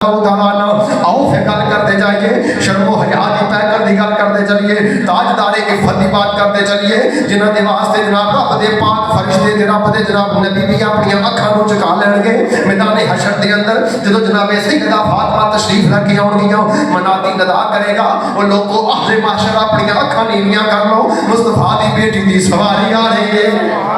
آؤ پھر گل کرتے جائیے شرم و حیا دی پیکر دی گل کرتے چلیے تاجدار عفت دی بات کرتے چلیے جنہاں دے واسطے جناب رب دے پاک فرشتے تے رب دے جناب نبی بھی اپنی اکھاں نوں چکا لین گے میدان حشر دے اندر جدوں جناب سیدہ فاطمہ تشریف رکھ کے آؤ گیاں منادی ندا کرے گا وہ لوگوں اہل معاشر اپنی اکھاں نیویاں کر لو مصطفیٰ دی بیٹی دی سواری آ رہی ہے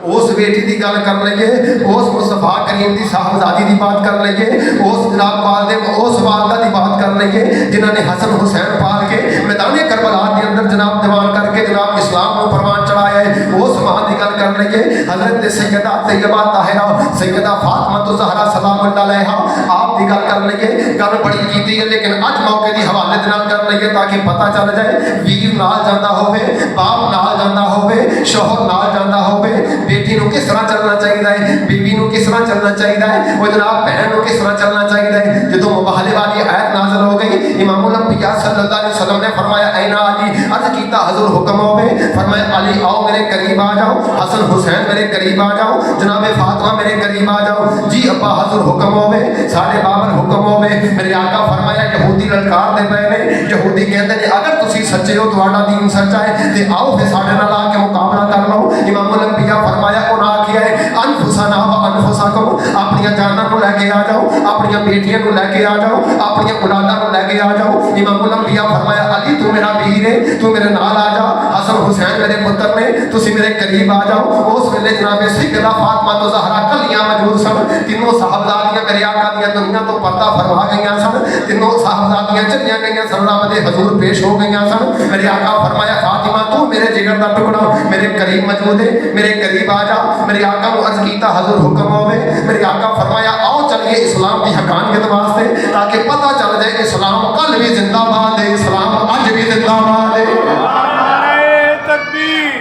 اس بیٹی دی گل کر لئیے اس مصطفیٰ کریم دی صاحبزادی دی بات کر لئیے اس جناب والدے اس والدہ دی بات کر لئیے جنہاں نے حسن حسین پال کے میدان کربلا کے اندر جناب دیوان کر کے جناب اسلام کو پروان چڑھایا ہے اس ماں دی گل کر لئیے حضرت سیدہ طیبہ طاہرہ سیدہ فاطمہ زہرا سلام اللہ علیہا آپ دی گل کر لئیے گل بڑی کیتی ہے لیکن اج موقع دی حوالے دنال کر لئیے تاکہ پتہ چل جائے ویر نال جاندہ ہوئے باپ نال جاندہ ہوئے شوہر نال جاندہ ہوئے بیٹی نو کس طرح چلنا چاہیے ہے بیوی نو کس طرح چلنا چاہیے ہے وہ جناب بہن نو کس طرح چلنا چاہیے ہے جدو مباہلے والی آیت نازل ہو گئی امام الانبیاء صلی اللہ علیہ وسلم نے فرمایا اینا علی عرض کیتا حضور حکم ہوئے فرمایا علی آؤ میرے قریب آ جاؤ حسن حسین میرے قریب آ جاؤ جناب فاطمہ میرے قریب آ جاؤ جی ابا حضور حکم ہوئے ساڑھے بابر حکم ہوئے میرے آقا فرمایا یہودی للکار دے پہنے یہودی کہتے ہیں اگر تسی سچے ہو تمہارا دین سچا ہے تے آؤ پھر ساڑھے نال آ کے مقابلہ کر لو امام الانبیاء فرمایا انہاں کیا ہے انفسنا و انفسکم اپنی جاناں کو لے کے آ جاؤ اپنی بیٹیاں کو لے کے آ جاؤ اپنی اولاداں کو لے کے آ جاؤ امام الانبیاء فرمایا علی تو میرا ویر ہے تو میرے نال آ جا حسن حسین میرے پتر نے تسی میرے قریب آ جاؤ اس ویلے جناب سیدہ فاطمہ تو زہرا کلیاں موجود سن تینوں صاحبزادیاں میرے آقا دیا دنیا تو پردہ فرما گئیاں سن تینوں صاحبزادیاں چلیاں گئیاں سن رب دے حضور پیش ہو گئیاں سن میرے آقا فرمایا فاطمہ تو میرے جگر دا ٹکڑا میرے قریب موجود ہے میرے قریب آ جا میرے آقا کو عرض کیتا حضور حکم ہوئے میرے آقا فرمایا آؤ چلیے اسلام کی حقانیت واسطے تاکہ پتہ چل جائے اسلام کل بھی زندہ باد ہے اسلام آج بھی زندہ باد ہے نعرہ تکبیر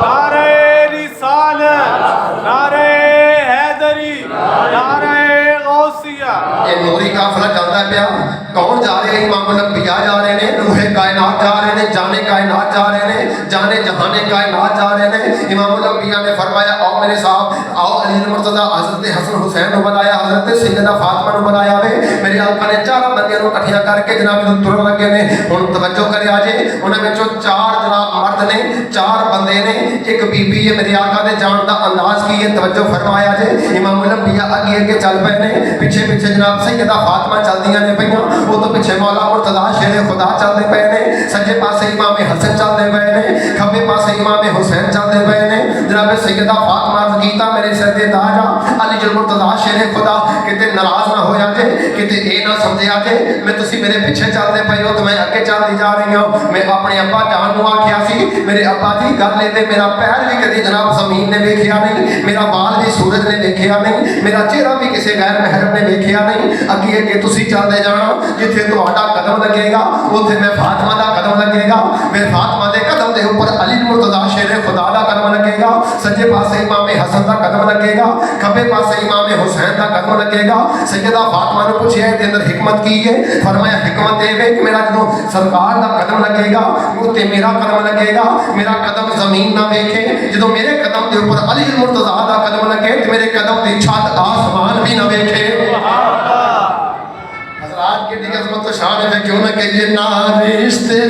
نعرہ رسالت نعرہ حیدری نعرہ غوثیہ یہ نوری قافلہ چلتا پیا کون جا رہے ہیں امام الانبیاء جا رہے ہیں روح کائنات جا رہے ہیں جانے کائنات جا رہے ہیں جانے جہانے کائنات جا رہے ہیں امام الانبیاء نے فرمایا آؤ میرے صاحب آؤ علی مرتضیٰ حضرت حسن حسین کو بلایا حضرت سیدہ فاطمہ کو بلایا میرے آقا نے چار بندیاں کو کٹھیا کر کے جناب ترن لگے نے ہن توجہ کرے آجے انہاں وچوں چار جناب مرد نے چار بندے نے ایک بی بی ہے میرے آقا نے جان دا انداز کی ہے توجہ فرمایا جے امام الانبیاء آگے آگے چل پے نے پیچھے پیچھے جناب سیدہ فاطمہ چل دیاں نے پئیاں وہ تو پیچھے مولا مرتضیٰ شیر خدا چلتے پے نے سجے پاسے امام حسن چلتے پے نے کھبے پاسے امام حسین چلتے پے نے جناب سیدہ فاطمہ عرض کیتا میرے سر تے تاج علی جل مرتضیٰ شیر خدا کتے ناراض نہ ہو جاتے کتے اے نہ سمجھے آجے میں تسی میرے پیچھے چلتے پے ہو تو میں اگے چلتی جا رہی ہوں میں اپنے ابا جان نو آکھیا سی میرے ابا دی گل لیندے میرا پیر بھی کدی جناب زمین نے ویکھیا نہیں میرا بال بھی سورج نے ویکھیا نہیں میرا چہرہ بھی کسی غیر محرم نے ویکھیا نہیں اگے اگے تسی چلتے جانا جتھے تہاڈا قدم لگے گا اوتھے میں فاطمہ دا قدم لگے گا میں فاطمہ دے قدم دے اوپر علی مرتضیٰ شیر خدا دا قدم لگے گا سجے پاسے امام حسن دا قدم لگے گا کھبے پاسے امام حسین دا قدم لگے گا سیدہ فاطمہ نے پوچھیا ہے اندر حکمت کی ہے فرمایا حکمت اے وے کہ میرا جدوں سرکار دا قدم لگے گا اوتے میرا قدم لگے گا میرا قدم زمین نہ ویکھے جدوں میرے قدم دے اوپر علی مرتضیٰ دا قدم لگے تے میرے قدم دی چھت آسمان بھی نہ ویکھے حضرات کی عظمت و شان ہے کیوں نہ کہیے نہ رشتے